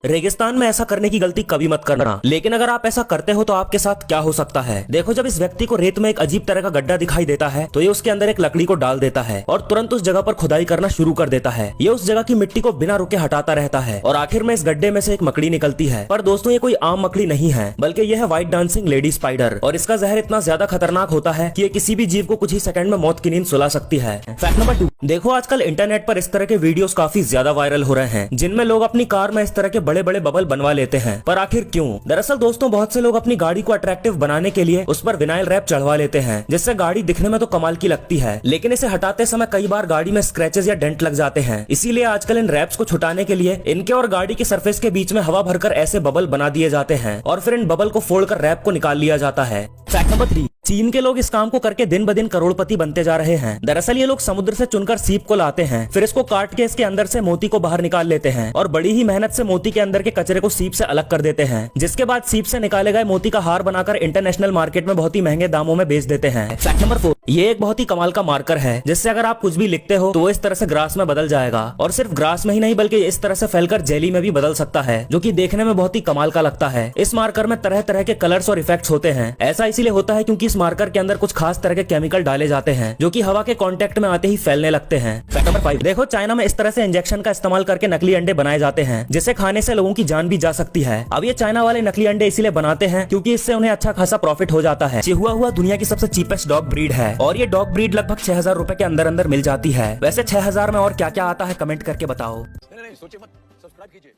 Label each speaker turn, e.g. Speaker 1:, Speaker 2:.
Speaker 1: रेगिस्तान में ऐसा करने की गलती कभी मत करना, लेकिन अगर आप ऐसा करते हो तो आपके साथ क्या हो सकता है। देखो, जब इस व्यक्ति को रेत में एक अजीब तरह का गड्ढा दिखाई देता है तो ये उसके अंदर एक लकड़ी को डाल देता है और तुरंत उस जगह पर खुदाई करना शुरू कर देता है। ये उस जगह की मिट्टी को बिना रुके हटाता रहता है और आखिर में इस गड्ढे में से एक मकड़ी निकलती है। पर दोस्तों, ये कोई आम मकड़ी नहीं है, बल्कि यह है व्हाइट डांसिंग लेडी स्पाइडर। और इसका जहर इतना ज्यादा खतरनाक होता है कि ये किसी भी जीव को कुछ ही सेकंड में मौत की नींद सुला सकती है। फैक्ट नंबर 2, देखो आजकल इंटरनेट पर इस तरह के वीडियोस काफी ज्यादा वायरल हो रहे हैं जिनमें लोग अपनी कार में इस तरह के बड़े बड़े बबल बनवा लेते हैं। पर आखिर क्यों? दरअसल दोस्तों, बहुत से लोग अपनी गाड़ी को अट्रैक्टिव बनाने के लिए उस पर विनाइल रैप चढ़वा लेते हैं, जिससे गाड़ी दिखने में तो कमाल की लगती है, लेकिन इसे हटाते समय कई बार गाड़ी में स्क्रैचेस या डेंट लग जाते हैं। इसीलिए आजकल इन रैप्स को छुटाने के लिए इनके और गाड़ी के सरफेस के बीच में हवा भरकर ऐसे बबल बना दिए जाते हैं और फिर इन बबल को फोड़कर रैप को निकाल लिया जाता है। फैक्ट नंबर 3, चीन के लोग इस काम को करके दिन ब दिन करोड़पति बनते जा रहे हैं। दरअसल ये लोग समुद्र से चुनकर सीप को लाते हैं, फिर इसको काट के इसके अंदर से मोती को बाहर निकाल लेते हैं और बड़ी ही मेहनत से मोती के अंदर के कचरे को सीप से अलग कर देते हैं, जिसके बाद सीप से निकाले गए मोती का हार बनाकर इंटरनेशनल मार्केट में बहुत ही महंगे दामों में बेच देते हैं। फैक्ट नंबर 4, ये एक बहुत ही कमाल का मार्कर है जिससे अगर आप कुछ भी लिखते हो तो वो इस तरह से ग्रास में बदल जाएगा, और सिर्फ ग्रास में ही नहीं बल्कि इस तरह से फैलकर जेली में भी बदल सकता है, जो कि देखने में बहुत ही कमाल का लगता है। इस मार्कर में तरह तरह के कलर्स और इफेक्ट्स होते हैं। ऐसा इसीलिए होता है क्योंकि इस मार्कर के अंदर कुछ खास तरह के केमिकल डाले जाते हैं जो कि हवा के कांटेक्ट में आते ही फैलने लगते हैं। फैक्ट नंबर 5, देखो चाइना में इस तरह से इंजेक्शन का इस्तेमाल करके नकली अंडे बनाए जाते हैं जिसे खाने से लोगों की जान भी जा सकती है। अब ये चाइना वाले नकली अंडे इसीलिए बनाते हैं क्योंकि इससे उन्हें अच्छा खासा प्रॉफिट हो जाता है। चिहुआ हुआ दुनिया की सबसे चीपेस्ट डॉग ब्रीड है और ये डॉग ब्रीड लगभग 6000 रुपए के अंदर अंदर मिल जाती है। वैसे 6000 में और क्या क्या आता है कमेंट करके बताओ।
Speaker 2: नहीं, सोचिए मत, सब्सक्राइब कीजिए।